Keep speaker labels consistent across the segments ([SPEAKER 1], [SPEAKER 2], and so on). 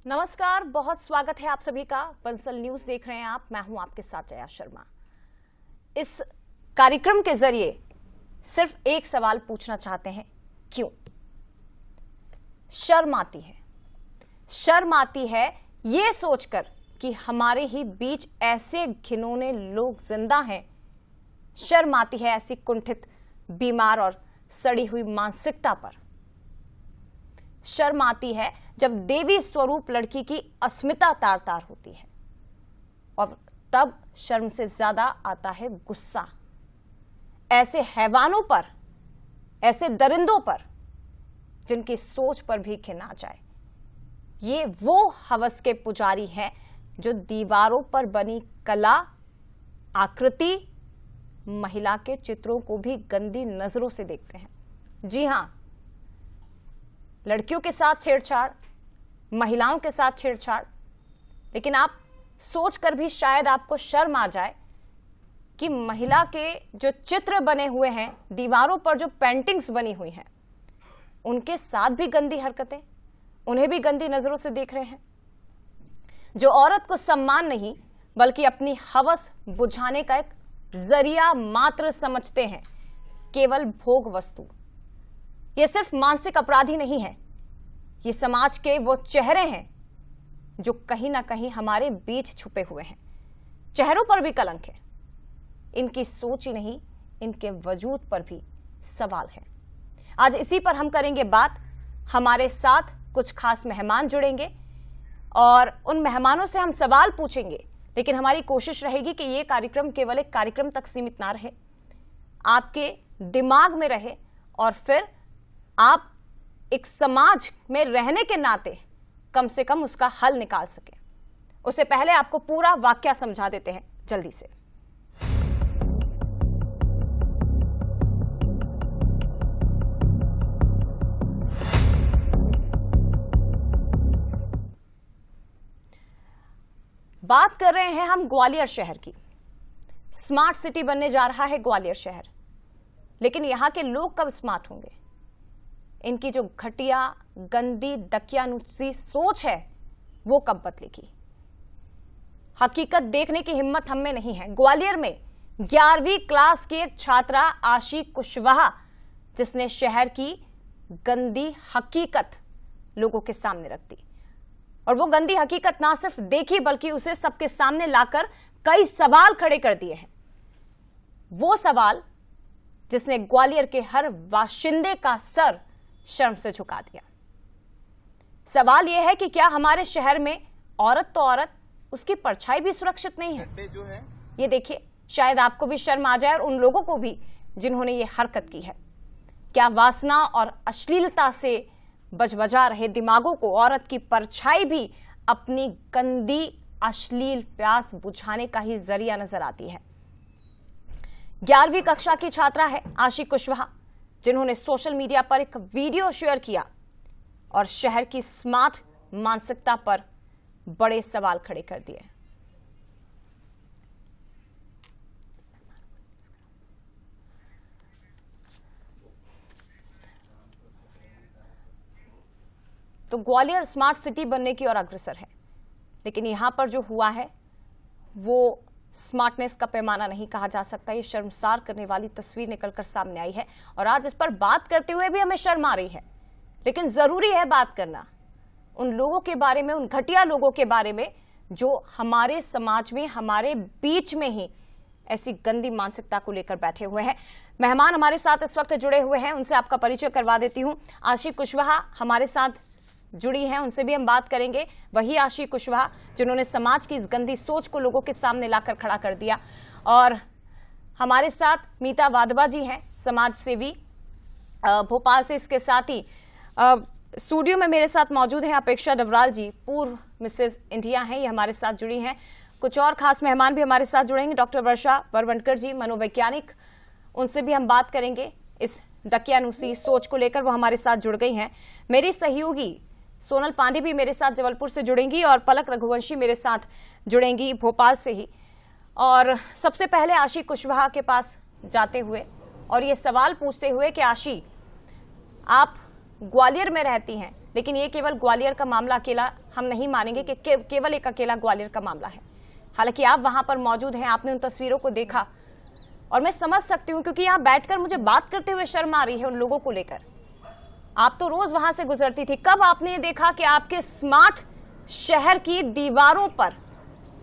[SPEAKER 1] नमस्कार, बहुत स्वागत है आप सभी का। बंसल न्यूज देख रहे हैं आप। मैं हूं आपके साथ जया शर्मा। इस कार्यक्रम के जरिए सिर्फ एक सवाल पूछना चाहते हैं, क्यों शर्म आती है? शर्म आती है ये सोचकर कि हमारे ही बीच ऐसे घिनौने लोग जिंदा हैं। शर्म आती है ऐसी कुंठित, बीमार और सड़ी हुई मानसिकता पर। शर्म आती है जब देवी स्वरूप लड़की की अस्मिता तार तार होती है, और तब शर्म से ज्यादा आता है गुस्सा। ऐसे हैवानों पर, ऐसे दरिंदों पर जिनकी सोच पर भी घिन आ जाए। ये वो हवस के पुजारी हैं जो दीवारों पर बनी कला, आकृति, महिला के चित्रों को भी गंदी नजरों से देखते हैं। जी हां, लड़कियों के साथ छेड़छाड़, महिलाओं के साथ छेड़छाड़। लेकिन आप सोचकर भी शायद आपको शर्म आ जाए कि महिला के जो चित्र बने हुए हैं, दीवारों पर जो पेंटिंग्स बनी हुई हैं, उनके साथ भी गंदी हरकतें, उन्हें भी गंदी नजरों से देख रहे हैं। जो औरत को सम्मान नहीं बल्कि अपनी हवस बुझाने का एक जरिया मात्र समझते हैं, केवल भोग वस्तु। ये सिर्फ मानसिक अपराधी नहीं है, ये समाज के वो चेहरे हैं जो कहीं ना कहीं हमारे बीच छुपे हुए हैं। चेहरों पर भी कलंक है, इनकी सोच ही नहीं, इनके वजूद पर भी सवाल है। आज इसी पर हम करेंगे बात। हमारे साथ कुछ खास मेहमान जुड़ेंगे और उन मेहमानों से हम सवाल पूछेंगे। लेकिन हमारी कोशिश रहेगी कि ये कार्यक्रम केवल एक कार्यक्रम तक सीमित ना रहे, आपके दिमाग में रहे, और फिर आप एक समाज में रहने के नाते कम से कम उसका हल निकाल सके। उससे पहले आपको पूरा वाक्या समझा देते हैं जल्दी से। बात कर रहे हैं हम ग्वालियर शहर की। स्मार्ट सिटी बनने जा रहा है ग्वालियर शहर, लेकिन यहां के लोग कब स्मार्ट होंगे? इनकी जो घटिया, गंदी, दकियानुसी सोच है वो कब बदलेगी? हकीकत देखने की हिम्मत हम में नहीं है। ग्वालियर में 11वीं क्लास की एक छात्रा आशी कुशवाहा, जिसने शहर की गंदी हकीकत लोगों के सामने रख दी, और वो गंदी हकीकत ना सिर्फ देखी बल्कि उसे सबके सामने लाकर कई सवाल खड़े कर दिए हैं। वो सवाल जिसने ग्वालियर के हर बाशिंदे का सर शर्म से झुका दिया। सवाल यह है कि क्या हमारे शहर में औरत तो औरत, उसकी परछाई भी सुरक्षित नहीं है? जो है ये देखिए, शायद आपको भी शर्म आ जाए और उन लोगों को भी जिन्होंने ये हरकत की है। क्या वासना और अश्लीलता से बजबजा रहे दिमागों को औरत की परछाई भी अपनी गंदी अश्लील प्यास बुझाने का ही जरिया नजर आती है? 11वीं कक्षा की छात्रा है आशी कुशवाहा, जिन्होंने सोशल मीडिया पर एक वीडियो शेयर किया और शहर की स्मार्ट मानसिकता पर बड़े सवाल खड़े कर दिए। तो ग्वालियर स्मार्ट सिटी बनने की ओर अग्रसर है, लेकिन यहां पर जो हुआ है वो स्मार्टनेस का पैमाना नहीं कहा जा सकता। ये शर्मसार करने वाली तस्वीर निकलकर सामने आई है, और आज इस पर बात करते हुए भी हमें शर्म आ रही है। लेकिन जरूरी है बात करना उन लोगों के बारे में, उन घटिया लोगों के बारे में जो हमारे समाज में, हमारे बीच में ही ऐसी गंदी मानसिकता को लेकर बैठे हुए हैं। मेहमान हमारे साथ इस वक्त जुड़े हुए हैं, उनसे आपका परिचय करवा देती हूँ। आशी कुशवाहा हमारे साथ जुड़ी हैं, उनसे भी हम बात करेंगे। वही आशी कुशवाहा जिन्होंने समाज की इस गंदी सोच को लोगों के सामने लाकर खड़ा कर दिया। और हमारे साथ मीता वाधवा जी हैं, समाज सेवी भोपाल से। इसके साथ ही स्टूडियो में मेरे साथ मौजूद हैं अपेक्षा डबराल जी, पूर्व मिसेस इंडिया हैं, ये हमारे साथ जुड़ी हैं। कुछ और खास मेहमान भी हमारे साथ जुड़ेंगे। डॉक्टर वर्षा वरवंटकर जी, मनोवैज्ञानिक, उनसे भी हम बात करेंगे इस दकियानुसी सोच को लेकर, वो हमारे साथ जुड़ गई हैं। मेरी सहयोगी सोनल पांडे भी मेरे साथ जबलपुर से जुड़ेंगी, और पलक रघुवंशी मेरे साथ जुड़ेंगी भोपाल से ही। और सबसे पहले आशी कुशवाहा के पास जाते हुए और ये सवाल पूछते हुए कि आशी, आप ग्वालियर में रहती हैं, लेकिन ये केवल ग्वालियर का मामला अकेला हम नहीं मानेंगे कि केवल एक अकेला ग्वालियर का मामला है। हालांकि आप वहां पर मौजूद हैं, आपने उन तस्वीरों को देखा और मैं समझ सकती हूँ, क्योंकि यहाँ बैठकर मुझे बात करते हुए शर्म आ रही है उन लोगों को लेकर। आप तो रोज वहां से गुजरती थी, कब आपने ये देखा कि आपके स्मार्ट शहर की दीवारों पर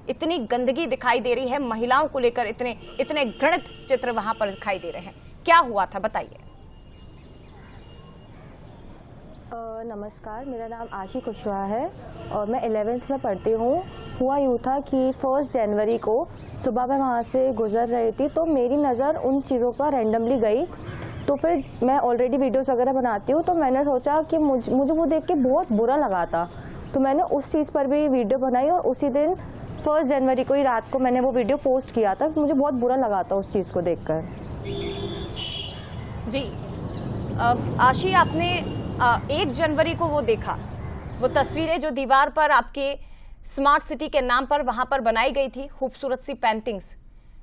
[SPEAKER 1] इतनी गंदगी दिखाई दे रही है, महिलाओं को लेकर इतने घृणित चित्र वहां पर दिखाई दे रहे हैं? क्या हुआ था, बताइए।
[SPEAKER 2] नमस्कार, मेरा नाम आशी कुशवाहा है और मैं 11th में पढ़ती हूँ। हुआ यूँ था कि 1 जनवरी को सुबह मैं वहाँ से गुजर रही थी, तो मेरी नज़र उन चीज़ों पर रैंडमली गई। तो फिर मैं ऑलरेडी वीडियोस वगैरह बनाती हूँ, तो मैंने सोचा कि मुझे वो देख के बहुत बुरा लगा था, तो मैंने उस चीज़ पर भी वीडियो बनाई और उसी दिन 1 जनवरी को ही रात को मैंने वो वीडियो पोस्ट किया था। मुझे बहुत बुरा लगा था उस चीज़ को देखकर।
[SPEAKER 1] जी आशी, आपने 1 जनवरी को वो देखा, वो तस्वीरें जो दीवार पर आपके स्मार्ट सिटी के नाम पर वहां पर बनाई गई थी, खूबसूरत सी पेंटिंग्स,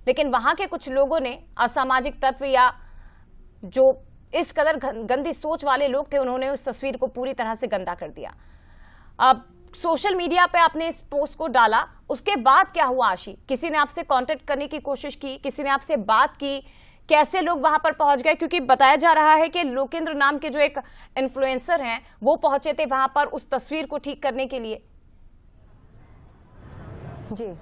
[SPEAKER 1] लेकिन वहां के कुछ लोगों ने, असामाजिक तत्व या जो इस कदर गंदी सोच वाले लोग थे, उन्होंने उस तस्वीर को पूरी तरह से गंदा कर दिया। अब सोशल मीडिया पे आपने इस पोस्ट को डाला, उसके बाद क्या हुआ आशी? किसी ने आपसे कांटेक्ट करने की कोशिश की, किसी ने आपसे बात की, कैसे लोग वहां पर पहुंच गए? क्योंकि बताया जा रहा है कि लोकेंद्र नाम के जो एक इन्फ्लुएंसर हैं, वो पहुंचे थे वहां पर उस तस्वीर को ठीक करने के लिए।
[SPEAKER 2] जी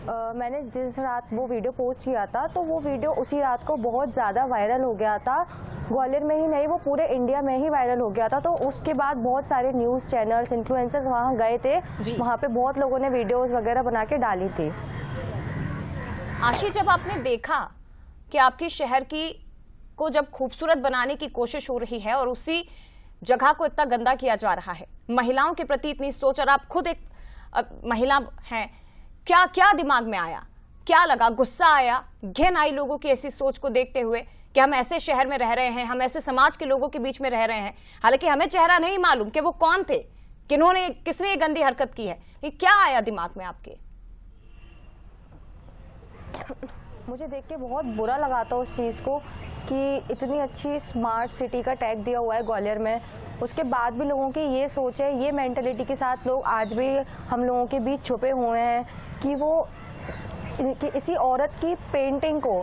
[SPEAKER 2] मैंने जिस रात वो वीडियो पोस्ट किया था, तो वो वीडियो उसी रात को बहुत ज़्यादा वायरल हो गया था। ग्वालियर में ही नहीं, वो पूरे इंडिया में ही वायरल हो गया था। तो उसके बाद बहुत सारे न्यूज़ चैनल्स, इन्फ्लुएंसर्स वहाँ गए थे, वहाँ पे बहुत लोगों ने वीडियोस वगैरह बना के डाली थी।
[SPEAKER 1] आशी, जब आपने देखा कि आपकी शहर को जब खूबसूरत बनाने की कोशिश हो रही है और उसी जगह को इतना गंदा किया जा रहा है, महिलाओं के प्रति इतनी सोच, और आप खुद एक महिला हैं, क्या क्या दिमाग में आया? क्या लगा? गुस्सा आया, घिन आई लोगों की ऐसी सोच को देखते हुए कि हम ऐसे शहर में रह रहे हैं, हम ऐसे समाज के लोगों के बीच में रह रहे हैं, हालांकि हमें चेहरा नहीं मालूम कि वो कौन थे, किसने ये गंदी हरकत की है? ये क्या आया दिमाग में आपके?
[SPEAKER 2] मुझे देख के बहुत बुरा लगा था उस चीज़ को कि इतनी अच्छी स्मार्ट सिटी का टैग दिया हुआ है ग्वालियर में, उसके बाद भी लोगों की ये सोच है, ये मेंटालिटी के साथ लोग आज भी हम लोगों के बीच छुपे हुए हैं कि वो इसी औरत की पेंटिंग को,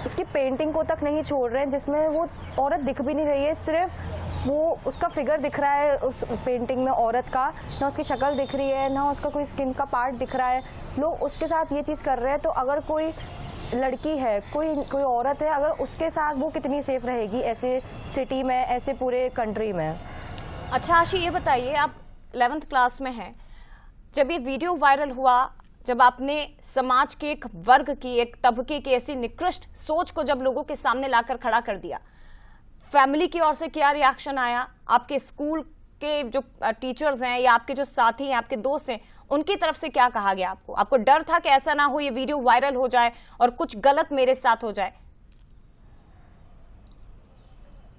[SPEAKER 2] उसकी पेंटिंग को तक नहीं छोड़ रहे हैं, जिसमें वो औरत दिख भी नहीं रही है, सिर्फ वो उसका फिगर दिख रहा है उस पेंटिंग में औरत का, ना उसकी शक्ल दिख रही है, ना उसका कोई स्किन का पार्ट दिख रहा है। लोग उसके साथ ये चीज़ कर रहे हैं, तो अगर कोई लड़की है, कोई औरत है, अगर उसके साथ वो कितनी सेफ रहेगी ऐसे सिटी में, ऐसे पूरे कंट्री में?
[SPEAKER 1] अच्छा आशी, ये बताइए, आप 11th क्लास में हैं, जब ये वीडियो वायरल हुआ, जब आपने समाज के एक वर्ग की, एक तबके की ऐसी निकृष्ट सोच को जब लोगों के सामने लाकर खड़ा कर दिया, फैमिली की ओर से क्या रिएक्शन आया? आपके स्कूल के जो टीचर्स हैं या आपके जो साथी हैं, आपके दोस्त हैं, उनकी तरफ से क्या कहा गया आपको? आपको डर था कि ऐसा ना हो, ये वीडियो वायरल हो जाए और कुछ गलत मेरे साथ हो जाए?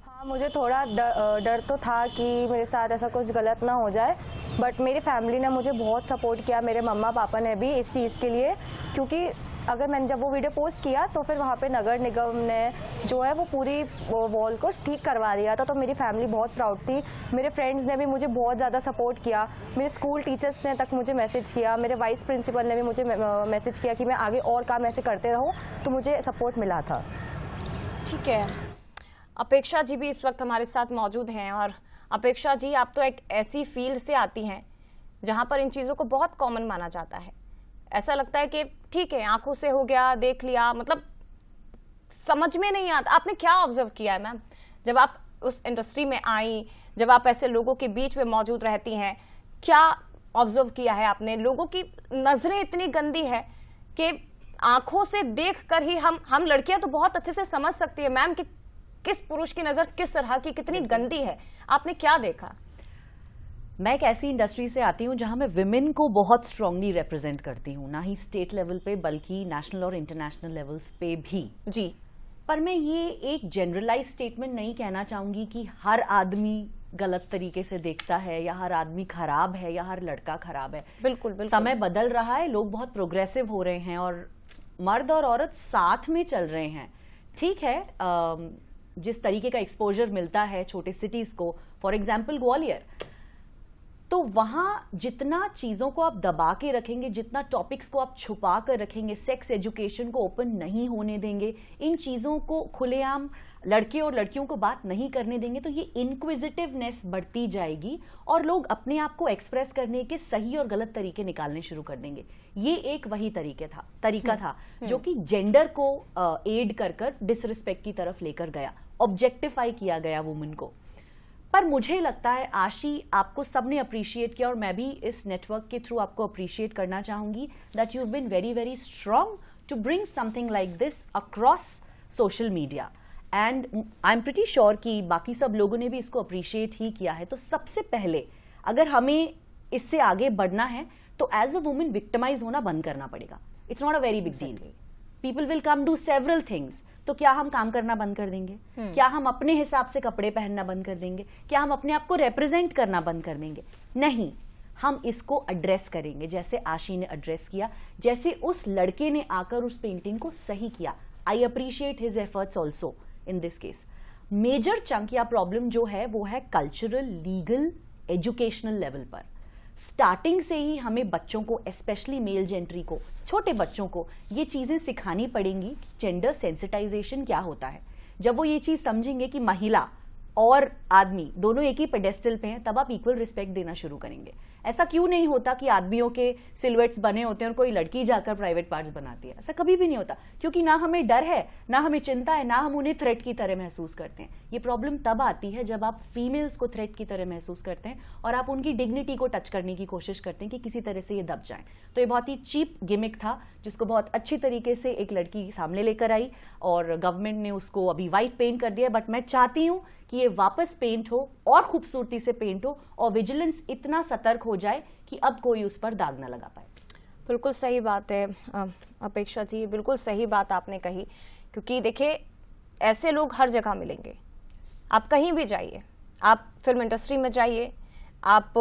[SPEAKER 2] हाँ, मुझे थोड़ा डर तो था कि मेरे साथ ऐसा कुछ गलत ना हो जाए, बट मेरी फैमिली ने मुझे बहुत सपोर्ट किया, मेरे मम्मा पापा ने भी इस चीज़ के लिए, क्योंकि अगर मैंने जब वो वीडियो पोस्ट किया तो फिर वहाँ पे नगर निगम ने जो है वो पूरी वॉल को ठीक करवा दिया था, तो मेरी फैमिली बहुत प्राउड थी। मेरे फ्रेंड्स ने भी मुझे बहुत ज़्यादा सपोर्ट किया, मेरे स्कूल टीचर्स ने तक मुझे मैसेज किया, मेरे वाइस प्रिंसिपल ने भी मुझे मैसेज किया कि मैं आगे और काम ऐसे करते रहूँ, तो मुझे सपोर्ट मिला था।
[SPEAKER 1] ठीक है, अपेक्षा जी भी इस वक्त हमारे साथ मौजूद हैं, और अपेक्षा जी, आप तो एक ऐसी फील्ड से आती हैं जहां पर इन चीज़ों को बहुत कॉमन माना जाता है। ऐसा लगता है कि ठीक है, आंखों से हो गया, देख लिया, मतलब समझ में नहीं आता। आपने क्या ऑब्जर्व किया है मैम, जब आप उस इंडस्ट्री में आई, जब आप ऐसे लोगों के बीच में मौजूद रहती हैं, क्या ऑब्जर्व किया है आपने? लोगों की नजरें इतनी गंदी है कि आंखों से देख कर ही हम लड़कियां तो बहुत अच्छे से समझ सकती है मैम कि किस पुरुष की नजर किस तरह की, कितनी गंदी है। आपने क्या देखा?
[SPEAKER 3] मैं एक ऐसी इंडस्ट्री से आती हूँ जहाँ मैं विमेन को बहुत स्ट्रांगली रिप्रेजेंट करती हूँ, ना ही स्टेट लेवल पे बल्कि नेशनल और इंटरनेशनल लेवल्स पे भी।
[SPEAKER 1] जी,
[SPEAKER 3] पर मैं ये एक जनरलाइज स्टेटमेंट नहीं कहना चाहूंगी कि हर आदमी गलत तरीके से देखता है या हर आदमी खराब है या हर लड़का खराब है।
[SPEAKER 1] बिल्कुल बिल्कुल।
[SPEAKER 3] समय बदल रहा है, लोग बहुत प्रोग्रेसिव हो रहे हैं और मर्द और औरत साथ में चल रहे हैं। ठीक है, जिस तरीके का एक्सपोजर मिलता है छोटे सिटीज को, फॉर एग्जाम्पल ग्वालियर, तो वहां जितना चीजों को आप दबा के रखेंगे, जितना टॉपिक्स को आप छुपा कर रखेंगे, सेक्स एजुकेशन को ओपन नहीं होने देंगे, इन चीजों को खुलेआम लड़के और लड़कियों को बात नहीं करने देंगे, तो ये इनक्विजिटिवनेस बढ़ती जाएगी और लोग अपने आप को एक्सप्रेस करने के सही और गलत तरीके निकालने शुरू कर देंगे। ये एक वही तरीका था जो कि जेंडर को एड कर डिसरिस्पेक्ट की तरफ लेकर गया, ऑब्जेक्टिफाई किया गया वुमेन को। पर मुझे लगता है आशी, आपको सबने अप्रिशिएट किया और मैं भी इस नेटवर्क के थ्रू आपको अप्रिशिएट करना चाहूंगी that you have been very very strong to bring something like this across social media, and I am pretty sure कि बाकी सब लोगों ने भी इसको अप्रिशिएट ही किया है। तो सबसे पहले अगर हमें इससे आगे बढ़ना है तो एज अ वुमेन विक्टिमाइज होना बंद करना पड़ेगा। It's not a very big deal, people will come do several things. तो क्या हम काम करना बंद कर देंगे? क्या हम अपने हिसाब से कपड़े पहनना बंद कर देंगे? क्या हम अपने आप को रिप्रेजेंट करना बंद कर देंगे? नहीं, हम इसको एड्रेस करेंगे जैसे आशी ने एड्रेस किया, जैसे उस लड़के ने आकर उस पेंटिंग को सही किया। I appreciate his efforts also in this case. Major chunk या प्रॉब्लम जो है वो है कल्चरल, लीगल, एजुकेशनल लेवल पर। स्टार्टिंग से ही हमें बच्चों को, स्पेशली मेल जेंट्री को, छोटे बच्चों को ये चीजें सिखानी पड़ेंगी। जेंडर सेंसिटाइजेशन क्या होता है, जब वो ये चीज समझेंगे कि महिला और आदमी दोनों एक ही पेडेस्टल पे हैं, तब आप इक्वल रिस्पेक्ट देना शुरू करेंगे। ऐसा क्यों नहीं होता कि आदमियों के सिलुएट्स बने होते हैं और कोई लड़की जाकर प्राइवेट पार्ट्स बनाती है? ऐसा कभी भी नहीं होता, क्योंकि ना हमें डर है, ना हमें चिंता है, ना हम उन्हें थ्रेट की तरह महसूस करते हैं। ये प्रॉब्लम तब आती है जब आप फीमेल्स को थ्रेट की तरह महसूस करते हैं और आप उनकी डिग्निटी को टच करने की कोशिश करते हैं कि किसी तरह से ये दब जाए। तो ये बहुत ही चीप गिमिक था जिसको बहुत अच्छी तरीके से एक लड़की सामने लेकर आई और गवर्नमेंट ने उसको अभी व्हाइट पेंट कर दिया। बट मैं चाहती हूं कि ये वापस पेंट हो और खूबसूरती से पेंट हो और विजिलेंस इतना सतर्क हो जाए कि अब कोई उस पर दाग ना लगा पाए।
[SPEAKER 1] बिल्कुल सही बात है अपेक्षा जी, बिल्कुल सही बात आपने कही, क्योंकि देखिए ऐसे लोग हर जगह मिलेंगे। आप कहीं भी जाइए, आप फिल्म इंडस्ट्री में जाइए, आप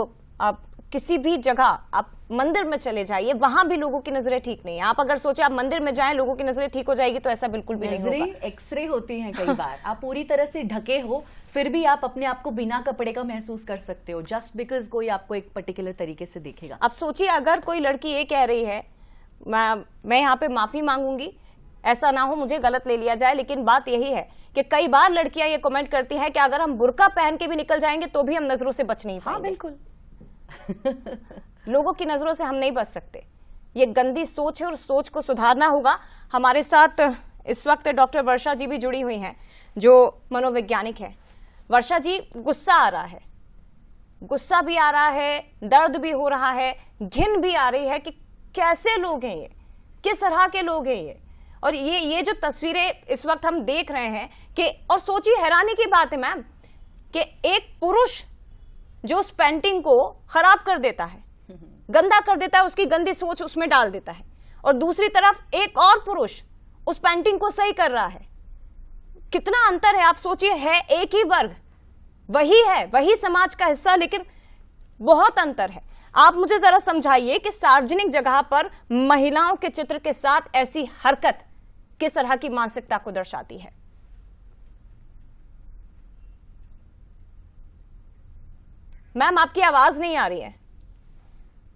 [SPEAKER 1] किसी भी जगह, आप मंदिर में चले जाइए, वहां भी लोगों की नजरें ठीक नहीं है। आप अगर सोचे आप मंदिर में जाएं लोगों की नजरें ठीक हो जाएगी, तो ऐसा बिल्कुल भी नहीं होगा।
[SPEAKER 3] एक्सरे होती हैं कई बार, आप पूरी तरह से ढके हो फिर भी आप अपने आप को बिना कपड़े का महसूस कर सकते हो, जस्ट बिकॉज कोई आपको एक पर्टिकुलर तरीके से देखेगा।
[SPEAKER 1] अब सोचिए अगर कोई लड़की ये कह रही है, मैं यहाँ पे माफी मांगूंगी, ऐसा ना हो मुझे गलत ले लिया जाए, लेकिन बात यही है कि कई बार लड़कियां ये कमेंट करती हैं कि अगर हम बुर्का पहन के भी निकल जाएंगे तो भी हम नजरों से बच नहीं पाएंगे।
[SPEAKER 3] हाँ बिल्कुल
[SPEAKER 1] लोगों की नजरों से हम नहीं बच सकते। ये गंदी सोच है और सोच को सुधारना होगा। हमारे साथ इस वक्त डॉक्टर वर्षा जी भी जुड़ी हुई हैं जो मनोवैज्ञानिक है। वर्षा जी, गुस्सा आ रहा है, गुस्सा भी आ रहा है, दर्द भी हो रहा है, घिन भी आ रही है कि कैसे लोग हैं ये, किस तरह के लोग हैं ये, और ये जो तस्वीरें इस वक्त हम देख रहे हैं कि, और सोचिए हैरानी की बात है मैम कि एक पुरुष जो उस पेंटिंग को खराब कर देता है, गंदा कर देता है, उसकी गंदी सोच उसमें डाल देता है, और दूसरी तरफ एक और पुरुष उस पेंटिंग को सही कर रहा है। कितना अंतर है आप सोचिए। है एक ही वर्ग, वही है, वही समाज का हिस्सा, लेकिन बहुत अंतर है। आप मुझे जरा समझाइए कि सार्वजनिक जगह पर महिलाओं के चित्र के साथ ऐसी हरकत किस तरह की मानसिकता को दर्शाती है? मैम आपकी आवाज नहीं आ रही है।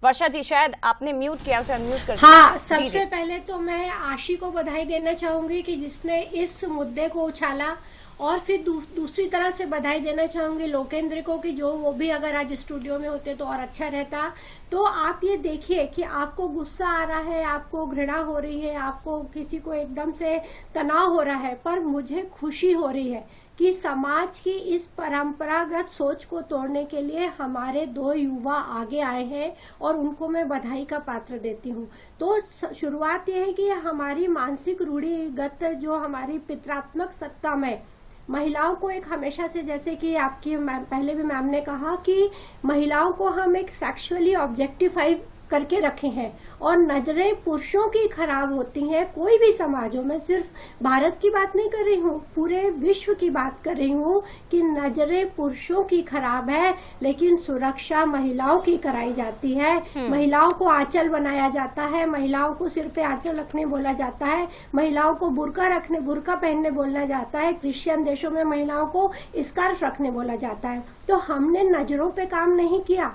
[SPEAKER 1] वर्षा जी शायद आपने म्यूट किया, उसे अनम्यूट कर दिया।
[SPEAKER 4] हाँ, सबसे पहले तो मैं आशी को बधाई देना चाहूंगी कि जिसने इस मुद्दे को उछाला, और फिर दूसरी तरह से बधाई देना चाहूंगी लोकेंद्र को कि जो वो भी अगर आज स्टूडियो में होते तो और अच्छा रहता। तो आप ये देखिए कि आपको गुस्सा आ रहा है, आपको घृणा हो रही है, आपको किसी को एकदम से तनाव हो रहा है, पर मुझे खुशी हो रही है कि समाज की इस परंपरागत सोच को तोड़ने के लिए हमारे दो युवा आगे आए हैं और उनको मैं बधाई का पात्र देती हूँ। तो शुरुआत यह है कि हमारी मानसिक रूढ़िगत जो हमारी पितरात्मक सत्ता में महिलाओं को एक हमेशा से, जैसे कि आपकी पहले भी मैम ने कहा कि महिलाओं को हम एक सेक्सुअली ऑब्जेक्टिफाई करके रखे हैं और नजरें पुरुषों की खराब होती हैं कोई भी समाजों में। सिर्फ भारत की बात नहीं कर रही हूँ, पूरे विश्व की बात कर रही हूँ कि नजरें पुरुषों की खराब है, लेकिन सुरक्षा महिलाओं की कराई जाती है। महिलाओं को आंचल बनाया जाता है, महिलाओं को सिर पे आंचल रखने बोला जाता है, महिलाओं को बुर्का पहनने बोला जाता है, क्रिश्चियन देशों में महिलाओं को स्कार्फ रखने बोला जाता है। तो हमने नजरों पे काम नहीं किया,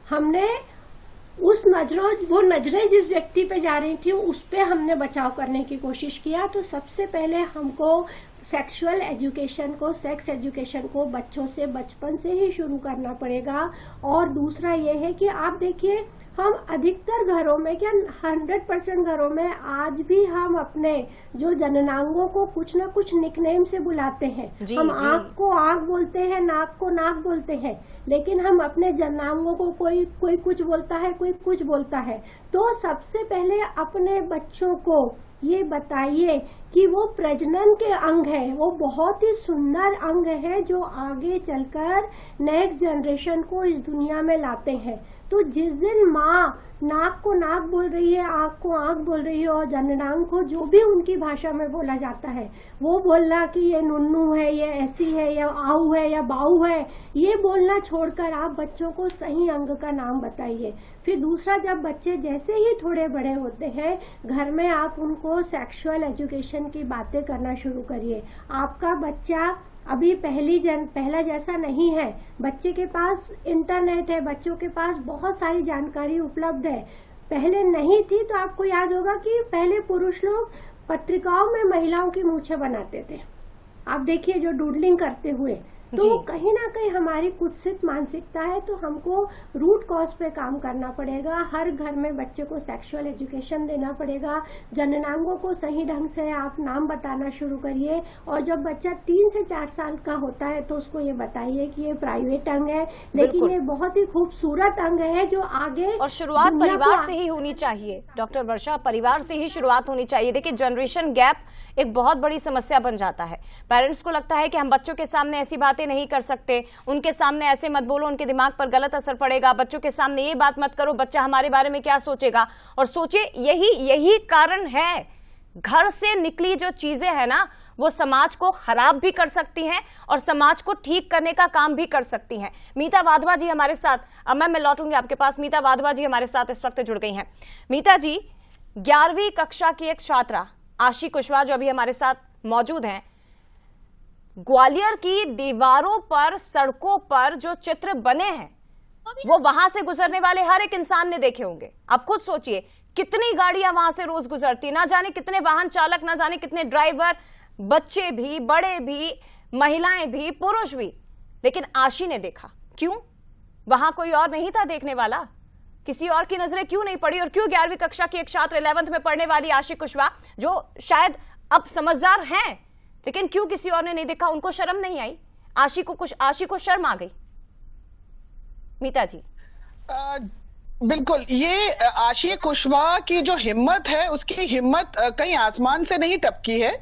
[SPEAKER 4] हमने वो नजरें जिस व्यक्ति पे जा रही थी उस पे हमने बचाव करने की कोशिश किया। तो सबसे पहले हमको सेक्सुअल एजुकेशन को, सेक्स एजुकेशन को बच्चों से बचपन से ही शुरू करना पड़ेगा। और दूसरा ये है कि आप देखिए, हम अधिकतर घरों में, क्या 100% घरों में आज भी हम अपने जो जननांगों को कुछ ना कुछ निकनेम से बुलाते हैं। हम आँख को आँख बोलते हैं, नाक को नाक बोलते हैं, लेकिन हम अपने जननांगों को कोई कुछ बोलता है, कोई कुछ बोलता है। तो सबसे पहले अपने बच्चों को ये बताइए कि वो प्रजनन के अंग है, वो बहुत ही सुंदर अंग है जो आगे चलकर नेक्स्ट जनरेशन को इस दुनिया में लाते हैं। तो जिस दिन माँ नाक को नाक बोल रही है, आँख को आँख बोल रही है, और जननांग को जो भी उनकी भाषा में बोला जाता है वो बोलना कि ये नुन्नू है, ये ऐसी है, या आऊ है, या बाऊ है, ये बोलना छोड़कर आप बच्चों को सही अंग का नाम बताइए। फिर दूसरा, जब बच्चे जैसे ही थोड़े बड़े होते हैं, घर में आप उनको सेक्सुअल एजुकेशन की बातें करना शुरू करिए। आपका बच्चा अभी पहला जैसा नहीं है, बच्चे के पास इंटरनेट है, बच्चों के पास बहुत सारी जानकारी उपलब्ध है। पहले नहीं थी। तो आपको याद होगा कि पहले पुरुष लोग पत्रिकाओं में महिलाओं की मूछें बनाते थे, आप देखिए जो डूडलिंग करते हुए। तो कहीं ना कहीं हमारी कुत्सित मानसिकता है। तो हमको रूट कॉज पे काम करना पड़ेगा। हर घर में बच्चे को सेक्सुअल एजुकेशन देना पड़ेगा। जननांगों को सही ढंग से आप नाम बताना शुरू करिए। और जब बच्चा 3 से 4 साल का होता है तो उसको ये बताइए कि ये प्राइवेट अंग है, लेकिन ये बहुत ही खूबसूरत अंग है जो आगे,
[SPEAKER 1] और शुरुआत परिवार से ही होनी चाहिए। डॉक्टर वर्षा, परिवार से ही शुरुआत होनी चाहिए। देखिए, जनरेशन गैप एक बहुत बड़ी समस्या बन जाता है। पेरेंट्स को लगता है कि हम बच्चों के सामने ऐसी बातें नहीं कर सकते, उनके सामने ऐसे मत बोलो, उनके दिमाग पर गलत असर पड़ेगा, बच्चों के सामने ये बात मत करो, बच्चा हमारे बारे में क्या सोचेगा। और सोचिए, यही कारण है, घर से निकली जो चीजें हैं ना, वो समाज को खराब भी कर सकती हैं और समाज को ठीक करने का काम भी कर सकती हैं। मीता वाधवा जी हमारे साथ, अब मैं लौटूंगी आपके पास। मीता वाधवा जी हमारे साथ इस वक्त जुड़ गई हैं। मीता जी, 11वीं कक्षा की एक छात्रा आशी कुशवाहा जो अभी हमारे साथ मौजूद हैं, ग्वालियर की दीवारों पर, सड़कों पर जो चित्र बने हैं वो वहां से गुजरने वाले हर एक इंसान ने देखे होंगे। आप खुद सोचिए, कितनी गाड़ियां वहां से रोज गुजरती, ना जाने कितने वाहन चालक, ना जाने कितने ड्राइवर, बच्चे भी, बड़े भी, महिलाएं भी, पुरुष भी। लेकिन आशी ने देखा। क्यों? वहां कोई और नहीं था देखने वाला? किसी और की नजरें क्यों नहीं पड़ी? और क्यों 11वीं कक्षा की एक छात्र, 11th में पढ़ने वाली आशी कुशवाहा, जो शायद अब समझदार हैं, लेकिन क्यों किसी और ने नहीं देखा? उनको शर्म नहीं आई? आशी को शर्म आ गई? मीता जी।
[SPEAKER 5] बिल्कुल, ये आशी कुशवाहा की जो हिम्मत है, उसकी हिम्मत कहीं आसमान से नहीं टपकी है।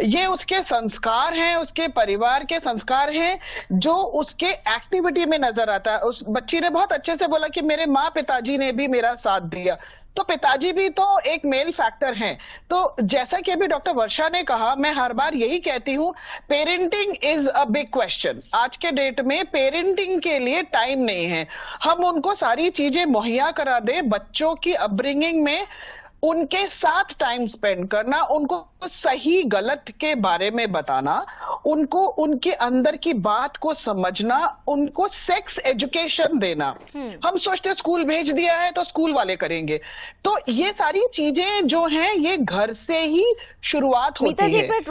[SPEAKER 5] ये उसके संस्कार हैं, उसके परिवार के संस्कार हैं, जो उसके एक्टिविटी में नजर आता है। उस बच्ची ने बहुत अच्छे से बोला कि मेरे माँ पिताजी ने भी मेरा साथ दिया। तो पिताजी भी तो एक मेल फैक्टर हैं। तो जैसा कि अभी डॉक्टर वर्षा ने कहा, मैं हर बार यही कहती हूँ, parenting is a big question. आज के डेट में पेरेंटिंग के लिए टाइम नहीं है। हम उनको सारी चीजें मुहैया करा दें, बच्चों की अपब्रिंगिंग में उनके साथ टाइम स्पेंड करना, उनको सही गलत के बारे में बताना, उनको उनके अंदर की बात को समझना, उनको सेक्स एजुकेशन देना। हम सोचते स्कूल भेज दिया है तो स्कूल वाले करेंगे। तो ये सारी चीजें जो हैं, ये घर से ही शुरुआत होती है।
[SPEAKER 1] एक मिनट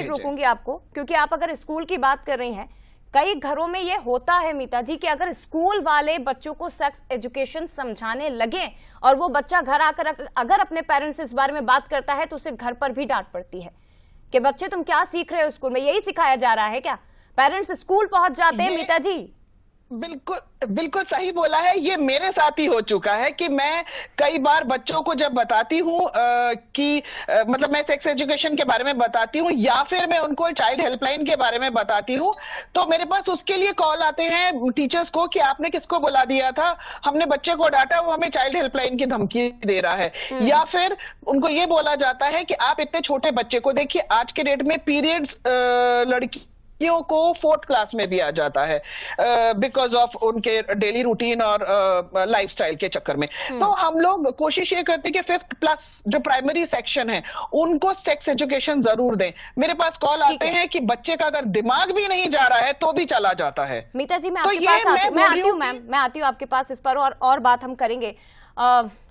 [SPEAKER 1] रोकूंगी आपको, क्योंकि आप अगर स्कूल की बात कर रही हैं, कई घरों में ये होता है मीता जी कि अगर स्कूल वाले बच्चों को सेक्स एजुकेशन समझाने लगे और वो बच्चा घर आकर अगर अपने पेरेंट्स से इस बारे में बात करता है तो उसे घर पर भी डांट पड़ती है कि बच्चे तुम क्या सीख रहे हो स्कूल में, यही सिखाया जा रहा है क्या? पेरेंट्स स्कूल पहुंच जाते हैं मीता जी।
[SPEAKER 5] बिल्कुल सही बोला है। ये मेरे साथ ही हो चुका है कि मैं कई बार बच्चों को जब बताती हूँ कि मतलब मैं सेक्स एजुकेशन के बारे में बताती हूँ या फिर मैं उनको चाइल्ड हेल्पलाइन के बारे में बताती हूँ, तो मेरे पास उसके लिए कॉल आते हैं टीचर्स को कि आपने किसको बुला दिया था, हमने बच्चे को डांटा, वो हमें चाइल्ड हेल्पलाइन की धमकी दे रहा है। या फिर उनको ये बोला जाता है कि आप इतने छोटे बच्चे को, देखिए आज के डेट में पीरियड्स लड़की लड़कियों को 4th क्लास में दिया जाता है बिकॉज ऑफ उनके डेली रूटीन और लाइफस्टाइल के चक्कर में। तो हम लोग कोशिश ये करते हैं कि 5th प्लस जो प्राइमरी सेक्शन है उनको सेक्स एजुकेशन जरूर दें। मेरे पास कॉल आते हैं कि बच्चे का अगर दिमाग भी नहीं जा रहा है तो भी चला जाता है।
[SPEAKER 1] मीता जी, मैं आपके पास आती हूँ मैम, मैं आती हूँ आपके पास इस पर और बात हम करेंगे।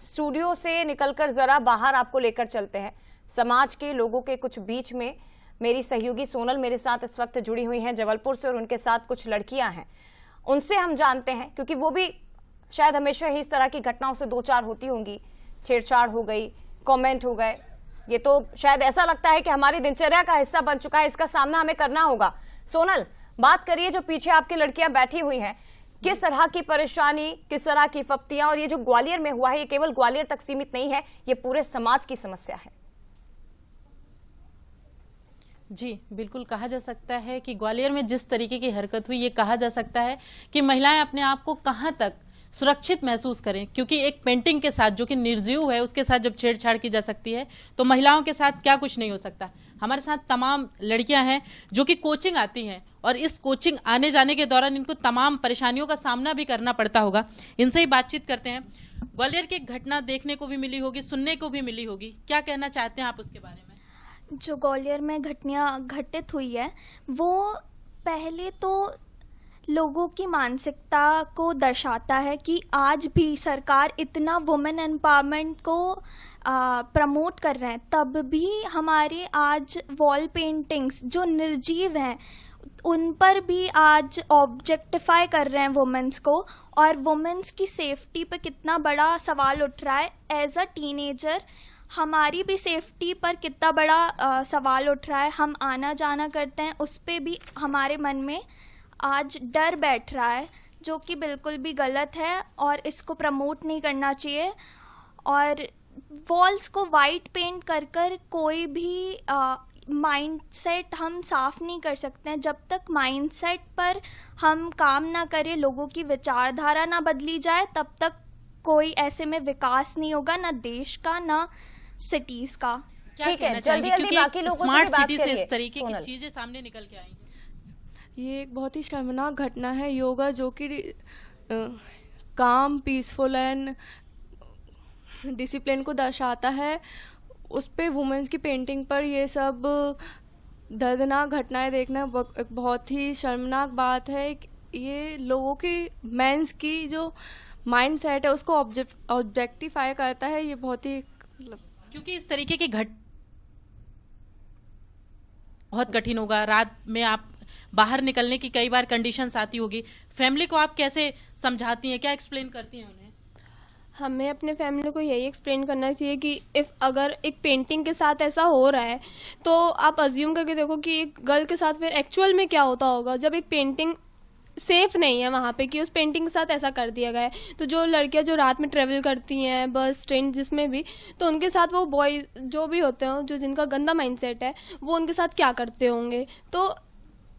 [SPEAKER 1] स्टूडियो से निकलकर जरा बाहर आपको लेकर चलते हैं समाज के लोगों के कुछ बीच में। मेरी सहयोगी सोनल मेरे साथ इस वक्त जुड़ी हुई हैं जबलपुर से, और उनके साथ कुछ लड़कियां हैं, उनसे हम जानते हैं, क्योंकि वो भी शायद हमेशा ही इस तरह की घटनाओं से दो चार होती होंगी। छेड़छाड़ हो गई, कमेंट हो गए, ये तो शायद ऐसा लगता है कि हमारी दिनचर्या का हिस्सा बन चुका है, इसका सामना हमें करना होगा। सोनल, बात करिए, जो पीछे आपकी लड़कियां बैठी हुई हैं, किस तरह की परेशानी, किस तरह की फप्तियां, और ये जो ग्वालियर में हुआ है ये केवल ग्वालियर तक सीमित नहीं है, ये पूरे समाज की समस्या है।
[SPEAKER 6] जी बिल्कुल, कहा जा सकता है कि ग्वालियर में जिस तरीके की हरकत हुई, ये कहा जा सकता है कि महिलाएं अपने आप को कहां तक सुरक्षित महसूस करें, क्योंकि एक पेंटिंग के साथ जो कि निर्जीव है उसके साथ जब छेड़छाड़ की जा सकती है तो महिलाओं के साथ क्या कुछ नहीं हो सकता। हमारे साथ तमाम लड़कियां हैं जो कि कोचिंग आती हैं, और इस कोचिंग आने जाने के दौरान इनको तमाम परेशानियों का सामना भी करना पड़ता होगा। इनसे ही बातचीत करते हैं। ग्वालियर की एक घटना देखने को भी मिली होगी, सुनने को भी मिली होगी, क्या कहना चाहते हैं आप उसके बारे में?
[SPEAKER 7] जो ग्वालियर में घटना घटित हुई है वो पहले तो लोगों की मानसिकता को दर्शाता है कि आज भी सरकार इतना वुमेन एम्पावरमेंट को प्रमोट कर रहे हैं, तब भी हमारे आज वॉल पेंटिंग्स जो निर्जीव हैं उन पर भी आज ऑब्जेक्टिफाई कर रहे हैं वुमेन्स को, और वुमेन्स की सेफ्टी पर कितना बड़ा सवाल उठ रहा है। एज अ टीनेजर हमारी भी सेफ्टी पर कितना बड़ा सवाल उठ रहा है। हम आना जाना करते हैं, उस पर भी हमारे मन में आज डर बैठ रहा है, जो कि बिल्कुल भी गलत है और इसको प्रमोट नहीं करना चाहिए। और वॉल्स को वाइट पेंट कर कर कोई भी माइंडसेट हम साफ नहीं कर सकते हैं। जब तक माइंडसेट पर हम काम ना करें, लोगों की विचारधारा ना बदली जाए, तब तक कोई ऐसे में विकास नहीं होगा, ना देश का ना सिटीज का।
[SPEAKER 1] ठीक है, जल्दी जल्दी बाकी लोगों से
[SPEAKER 6] स्मार्ट
[SPEAKER 1] बात
[SPEAKER 6] सिटी से
[SPEAKER 1] करिए।
[SPEAKER 6] इस तरीके की
[SPEAKER 1] सोनल।
[SPEAKER 6] चीजें सामने निकल के आई हैं।
[SPEAKER 8] ये एक बहुत ही शर्मनाक घटना है। योगा जो कि काम, पीसफुल एंड डिसिप्लिन को दर्शाता है, उस पे वुमेन्स की पेंटिंग पर ये सब दर्दनाक घटनाएं देखना एक बहुत ही शर्मनाक बात है। ये लोगों की, मेंस की जो माइंड सेट है उसको ऑब्जेक्टिफाई करता है। ये बहुत ही,
[SPEAKER 6] क्योंकि इस तरीके की बहुत कठिन होगा। रात में आप बाहर निकलने की कई बार कंडीशंस आती होगी, फैमिली को आप कैसे समझाती हैं, क्या एक्सप्लेन करती हैं उन्हें?
[SPEAKER 4] हमें अपने फैमिली को यही एक्सप्लेन करना चाहिए कि अगर एक पेंटिंग के साथ ऐसा हो रहा है तो आप अज्यूम करके देखो कि एक गर्ल के साथ फिर एक्चुअल में क्या होता होगा, जब एक पेंटिंग सेफ नहीं है वहाँ पे कि उस पेंटिंग के साथ ऐसा कर दिया गया है। तो जो लड़कियाँ जो रात में ट्रेवल करती हैं, बस, ट्रेन, जिसमें भी, तो उनके साथ वो बॉय जो भी होते हैं, जो जिनका गंदा माइंडसेट है, वो उनके साथ क्या करते होंगे। तो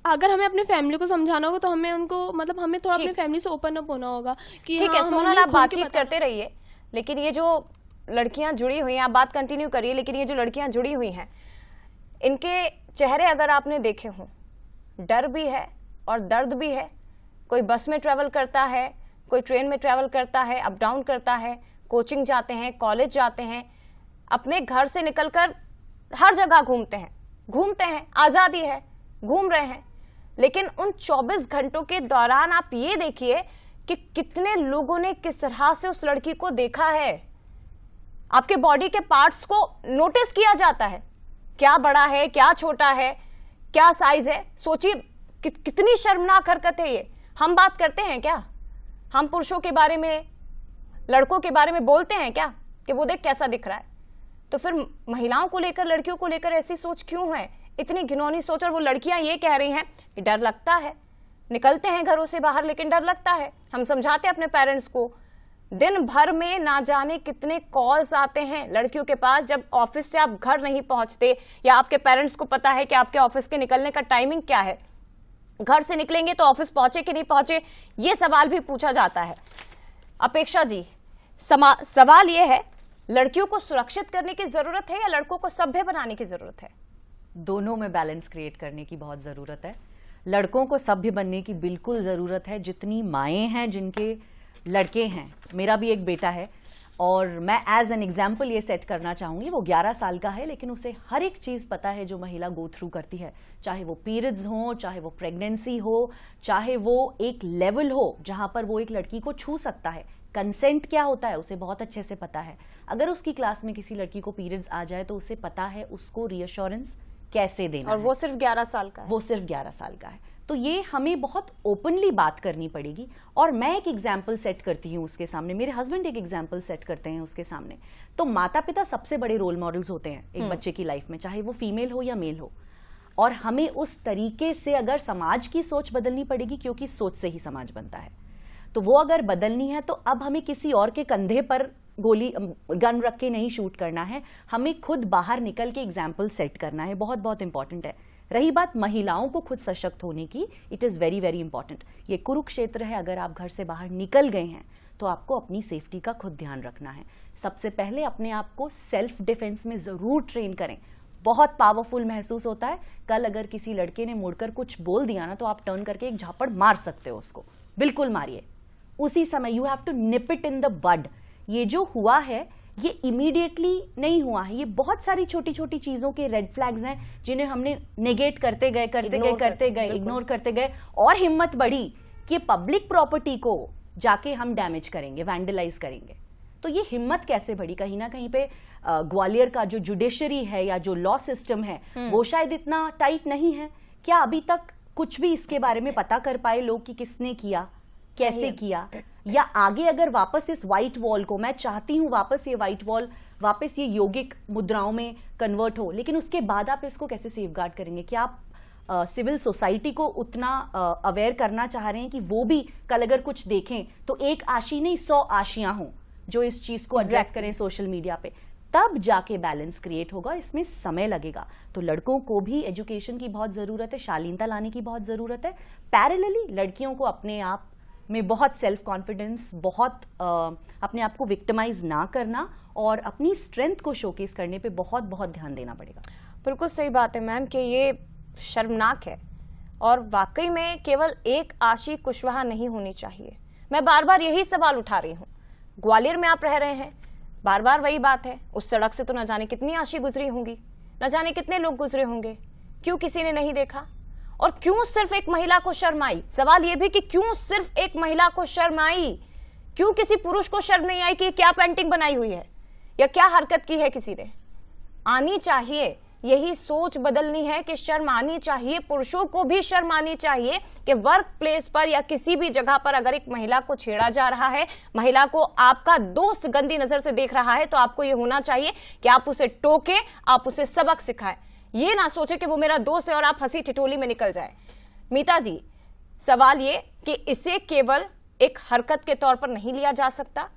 [SPEAKER 4] अगर हमें अपने फैमिली को समझाना होगा तो हमें उनको, मतलब हमें थोड़ा अपनी फैमिली से ओपन अप होना होगा कि
[SPEAKER 1] ठीक है सोनल, आप बातचीत करते रहिए, लेकिन ये जो लड़कियां जुड़ी हुई हैं, आप बात कंटिन्यू करिए, लेकिन ये जो लड़कियां जुड़ी हुई हैं, इनके चेहरे अगर आपने देखे हों, डर भी है और दर्द भी है। कोई बस में ट्रैवल करता है, कोई ट्रेन में ट्रैवल करता है, अप डाउन करता है, कोचिंग जाते हैं, कॉलेज जाते हैं, अपने घर से निकलकर हर जगह घूमते हैं, आज़ादी है, घूम रहे हैं। लेकिन उन 24 घंटों के दौरान आप ये देखिए कि कितने लोगों ने किस तरह से उस लड़की को देखा है। आपके बॉडी के पार्ट्स को नोटिस किया जाता है, क्या बड़ा है, क्या छोटा है, क्या साइज है। सोचिए कितनी शर्मनाक हरकत है ये। हम बात करते हैं क्या? हम पुरुषों के बारे में, लड़कों के बारे में बोलते हैं क्या कि वो देख कैसा दिख रहा है? तो फिर महिलाओं को लेकर, लड़कियों को लेकर ऐसी सोच क्यों है, इतनी घिनौनी सोच? और वो लड़कियां ये कह रही हैं कि डर लगता है, निकलते हैं घरों से बाहर लेकिन डर लगता है। हम समझाते हैं अपने पेरेंट्स को, दिन भर में ना जाने कितने कॉल्स आते हैं लड़कियों के पास, जब ऑफिस से आप घर नहीं पहुंचते, या आपके पेरेंट्स को पता है कि आपके ऑफिस के निकलने का टाइमिंग क्या है, घर से निकलेंगे तो ऑफिस पहुंचे कि नहीं पहुंचे, ये सवाल भी पूछा जाता है। अपेक्षा जी, सवाल ये है, लड़कियों को सुरक्षित करने की जरूरत है या लड़कों को सभ्य बनाने की जरूरत है?
[SPEAKER 3] दोनों में बैलेंस क्रिएट करने की बहुत ज़रूरत है। लड़कों को सभ्य बनने की बिल्कुल ज़रूरत है। जितनी माएँ हैं जिनके लड़के हैं, मेरा भी एक बेटा है और मैं एज एन एग्जाम्पल ये सेट करना चाहूँगी, वो 11 साल का है लेकिन उसे हर एक चीज़ पता है जो महिला गो थ्रू करती है, चाहे वो पीरियड्स हो, चाहे वो प्रेगनेंसी हो, चाहे वो एक लेवल हो जहाँ पर वो एक लड़की को छू सकता है। कंसेंट क्या होता है उसे बहुत अच्छे से पता है। अगर उसकी क्लास में किसी लड़की को पीरियड्स आ जाए तो उसे पता है उसको रीअश्योरेंस कैसे देना
[SPEAKER 1] और
[SPEAKER 3] है।
[SPEAKER 1] वो सिर्फ 11 साल का है।
[SPEAKER 3] वो सिर्फ 11 साल का है। तो ये हमें बहुत ओपनली बात करनी पड़ेगी। और मैं एक एग्जाम्पल सेट करती हूँ उसके सामने, मेरे हस्बैंड एक एग्जाम्पल सेट करते हैं उसके सामने। तो माता पिता सबसे बड़े रोल मॉडल्स होते हैं एक बच्चे की लाइफ में, चाहे वो फीमेल हो या मेल हो। और हमें उस तरीके से अगर समाज की सोच बदलनी पड़ेगी, क्योंकि सोच से ही समाज बनता है, तो वो अगर बदलनी है तो अब हमें किसी और के कंधे पर गन रख के नहीं शूट करना है, हमें खुद बाहर निकल के एग्जाम्पल सेट करना है। बहुत बहुत इंपॉर्टेंट है। रही बात महिलाओं को खुद सशक्त होने की, it is very very important. ये कुरुक्षेत्र है। अगर आप घर से बाहर निकल गए हैं तो आपको अपनी सेफ्टी का खुद ध्यान रखना है। सबसे पहले अपने आप को सेल्फ डिफेंस में ज़रूर ट्रेन करें। बहुत पावरफुल महसूस होता है। कल अगर किसी लड़के ने मुड़कर कुछ बोल दिया ना, तो आप टर्न करके एक झापड़ मार सकते हो उसको, बिल्कुल मारिए उसी समय। You have to nip it in the bud. ये जो हुआ है ये इमीडिएटली नहीं हुआ है, ये बहुत सारी छोटी छोटी चीजों के रेड फ्लैग्स हैं जिन्हें हमने नेगेट करते गए इग्नोर करते गए और हिम्मत बढ़ी कि पब्लिक प्रॉपर्टी को जाके हम डैमेज करेंगे, वैंडलाइज करेंगे। तो ये हिम्मत कैसे बढ़ी? कहीं ना कहीं पे ग्वालियर का जो जुडिशरी है या जो लॉ सिस्टम है वो शायद इतना टाइट नहीं है। क्या अभी तक कुछ भी इसके बारे में पता कर पाए लोग कि किसने किया, कैसे किया? या आगे अगर वापस इस व्हाइट वॉल को, मैं चाहती हूं वापस ये व्हाइट वॉल, वापस ये योगिक मुद्राओं में कन्वर्ट हो, लेकिन उसके बाद आप इसको कैसे सेफगार्ड करेंगे? क्या आप सिविल सोसाइटी को उतना अवेयर करना चाह रहे हैं कि वो भी कल अगर कुछ देखें तो एक आशी नहीं 100 आशियां हों जो इस चीज को एड्रेस करें सोशल मीडिया पे? तब जाके बैलेंस क्रिएट होगा। इसमें समय लगेगा। तो लड़कों को भी एजुकेशन की बहुत जरूरत है, शालीनता लाने की बहुत जरूरत है। पैरेलली लड़कियों को अपने आप में बहुत सेल्फ कॉन्फिडेंस, बहुत अपने आप को विक्टिमाइज ना करना और अपनी स्ट्रेंथ को शोकेस करने पे बहुत बहुत ध्यान देना पड़ेगा।
[SPEAKER 1] बिल्कुल सही बात है मैम कि ये शर्मनाक है और वाकई में केवल एक आशी कुशवाहा नहीं होनी चाहिए। मैं बार बार यही सवाल उठा रही हूँ। ग्वालियर में आप रह रहे हैं, बार बार वही बात है। उस सड़क से तो न जाने कितनी आशी गुजरी होंगी, न जाने कितने लोग गुजरे होंगे। क्यों किसी ने नहीं देखा? और क्यों सिर्फ एक महिला को शर्म आई? सवाल यह भी कि क्यों सिर्फ एक महिला को शर्म आई? क्यों किसी पुरुष को शर्म नहीं आई कि क्या पेंटिंग बनाई हुई है या क्या हरकत की है किसी ने? आनी चाहिए। यही सोच बदलनी है कि शर्म आनी चाहिए। पुरुषों को भी शर्म आनी चाहिए कि वर्क प्लेस पर या किसी भी जगह पर अगर एक महिला को छेड़ा जा रहा है, महिला को आपका दोस्त गंदी नजर से देख रहा है, तो आपको यह होना चाहिए कि आप उसे टोके, आप उसे सबक सिखाएं। ये ना सोचे कि वो मेरा दोस्त है और आप हंसी ठिठोली में निकल जाए। मीता जी, सवाल ये कि इसे केवल एक हरकत के तौर पर नहीं लिया जा सकता।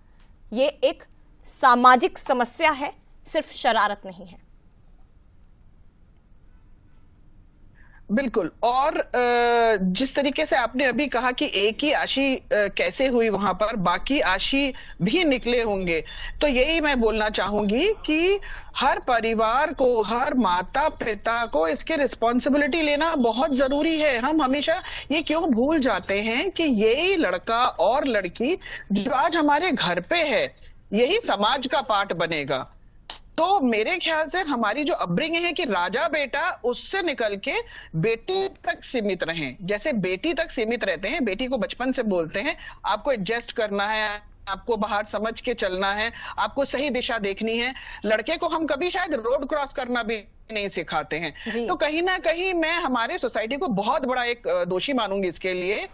[SPEAKER 1] ये एक सामाजिक समस्या है, सिर्फ शरारत नहीं है।
[SPEAKER 5] बिल्कुल। और जिस तरीके से आपने अभी कहा कि एक ही आशी कैसे हुई, वहां पर बाकी आशी भी निकले होंगे, तो यही मैं बोलना चाहूंगी कि हर परिवार को, हर माता पिता को इसकी रिस्पॉन्सिबिलिटी लेना बहुत जरूरी है। हम हमेशा ये क्यों भूल जाते हैं कि यही लड़का और लड़की जो आज हमारे घर पे है, यही समाज का पार्ट बनेगा। तो मेरे ख्याल से हमारी जो अपब्रिंगिंग है कि राजा बेटा, उससे निकल के बेटी तक सीमित रहें। जैसे बेटी तक सीमित रहते हैं, बेटी को बचपन से बोलते हैं आपको एडजस्ट करना है, आपको बाहर समझ के चलना है, आपको सही दिशा देखनी है। लड़के को हम कभी शायद रोड क्रॉस करना भी नहीं सिखाते हैं। तो कहीं ना कहीं मैं हमारे सोसाइटी को बहुत बड़ा एक दोषी मानूंगी इसके लिए,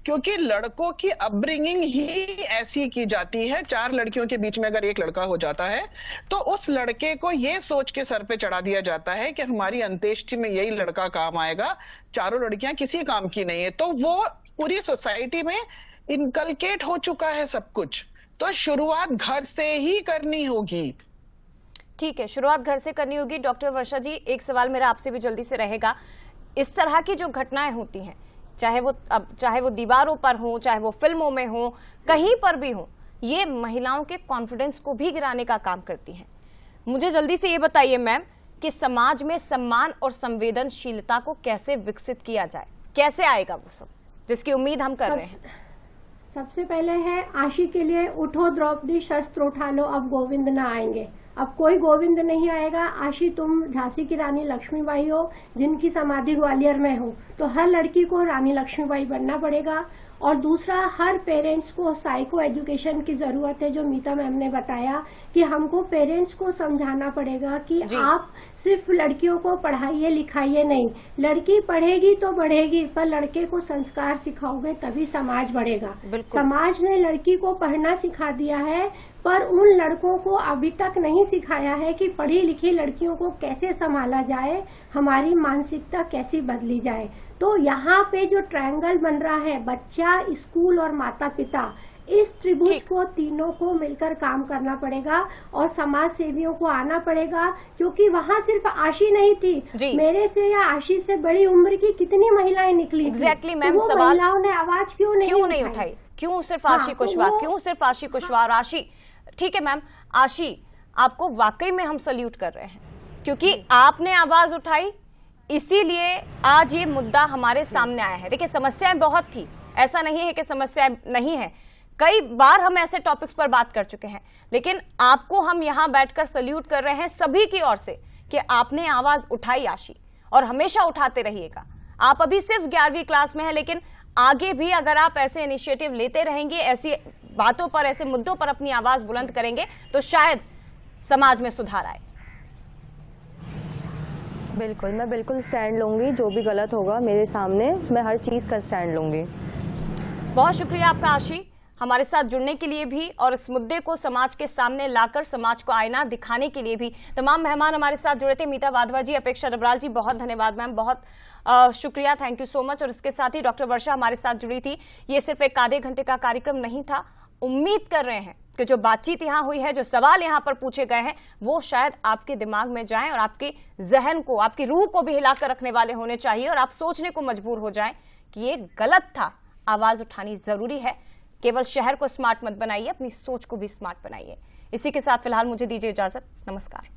[SPEAKER 5] क्योंकि लड़कों की अपब्रिंगिंग ही ऐसी की जाती है। 4 लड़कियों के बीच में अगर एक लड़का हो जाता है तो उस लड़के को ये सोच के सर पे चढ़ा दिया जाता है कि हमारी अंत्येष्टि में यही लड़का काम आएगा, चारों लड़कियां किसी काम की नहीं है। तो वो पूरी सोसाइटी में इनकलकेट हो चुका है सब कुछ। तो शुरुआत घर से ही करनी होगी।
[SPEAKER 1] ठीक है, शुरुआत घर से करनी होगी। डॉक्टर वर्षा जी, एक सवाल मेरा आपसे भी जल्दी से रहेगा। इस तरह की जो घटनाएं होती हैं, चाहे वो दीवारों पर हो, चाहे वो फिल्मों में हो, कहीं पर भी हो, ये महिलाओं के कॉन्फिडेंस को भी गिराने का काम करती हैं। मुझे जल्दी से ये बताइए मैम कि समाज में सम्मान और संवेदनशीलता को कैसे विकसित किया जाए? कैसे आएगा वो सब जिसकी उम्मीद हम कर रहे हैं?
[SPEAKER 4] सबसे पहले है आशी के लिए, उठो द्रौपदी शस्त्र उठा लो, अब गोविंद न आएंगे। अब कोई गोविंद नहीं आएगा। आशी, तुम झांसी की रानी लक्ष्मीबाई हो जिनकी समाधि ग्वालियर में हो, तो हर लड़की को रानी लक्ष्मीबाई बनना पड़ेगा। और दूसरा, हर पेरेंट्स को साइको एजुकेशन की जरूरत है, जो मीता मैम ने बताया कि हमको पेरेंट्स को समझाना पड़ेगा कि आप सिर्फ लड़कियों को पढ़ाइए लिखाइए नहीं, लड़की पढ़ेगी तो बढ़ेगी, पर लड़के को संस्कार सिखाओगे तभी समाज बढ़ेगा। समाज ने लड़की को पढ़ना सिखा दिया है, पर उन लड़कों को अभी तक नहीं सिखाया है कि पढ़ी लिखी लड़कियों को कैसे संभाला जाए, हमारी मानसिकता कैसी बदली जाए। तो यहाँ पे जो ट्रायंगल बन रहा है, बच्चा, स्कूल और माता पिता, इस त्रिभुज को तीनों को मिलकर काम करना पड़ेगा और समाज सेवियों को आना पड़ेगा, क्योंकि वहाँ सिर्फ आशी नहीं थी, मेरे से या आशी से बड़ी उम्र की कितनी महिलाएं निकली।
[SPEAKER 1] एग्जैक्टली मैम,
[SPEAKER 4] तो
[SPEAKER 1] सवाल
[SPEAKER 4] महिलाओं ने आवाज क्यों नहीं
[SPEAKER 1] उठाई? क्यों सिर्फ आशी कुशवाहा? क्यों सिर्फ आशी कुशवाहा? आशी, ठीक है मैम, आशी आपको वाकई में हम सल्यूट कर रहे हैं क्योंकि आपने आवाज उठाई, इसीलिए आज ये मुद्दा हमारे सामने आया है। देखिए, समस्याएं बहुत थी, ऐसा नहीं है कि समस्याएं नहीं है, कई बार हम ऐसे टॉपिक्स पर बात कर चुके हैं, लेकिन आपको हम यहां बैठकर सल्यूट कर रहे हैं सभी की ओर से कि आपने आवाज उठाई आशी, और हमेशा उठाते रहिएगा। आप अभी सिर्फ 11वीं क्लास में हैं, लेकिन आगे भी अगर आप ऐसे इनिशिएटिव लेते रहेंगे, ऐसी बातों पर, ऐसे मुद्दों पर अपनी आवाज बुलंद करेंगे, तो शायद समाज में सुधार आए।
[SPEAKER 2] बिल्कुल, मैं बिल्कुल स्टैंड लूंगी, जो भी गलत होगा मेरे सामने, मैं हर चीज़ का स्टैंड लूंगी।
[SPEAKER 1] बहुत शुक्रिया आपका आशी, हमारे साथ जुड़ने के लिए भी और इस मुद्दे को समाज के सामने लाकर समाज को आईना दिखाने के लिए भी। तमाम मेहमान हमारे साथ जुड़े थे, मीता वाधवा जी, अपेक्षा डबराल जी, बहुत धन्यवाद मैम, बहुत शुक्रिया, थैंक यू सो मच। और इसके साथ ही डॉक्टर वर्षा हमारे साथ जुड़ी थी। ये सिर्फ एक आधे घंटे का कार्यक्रम नहीं था, उम्मीद कर रहे हैं कि जो बातचीत यहाँ हुई है, जो सवाल यहाँ पर पूछे गए हैं, वो शायद आपके दिमाग में जाएं और आपके जहन को, आपकी रूह को भी हिलाकर रखने वाले होने चाहिए और आप सोचने को मजबूर हो जाएं कि ये गलत था। आवाज उठानी जरूरी है, केवल शहर को स्मार्ट मत बनाइए, अपनी सोच को भी स्मार्ट बनाइए। इसी के साथ फिलहाल मुझे दीजिए इजाजत, नमस्कार।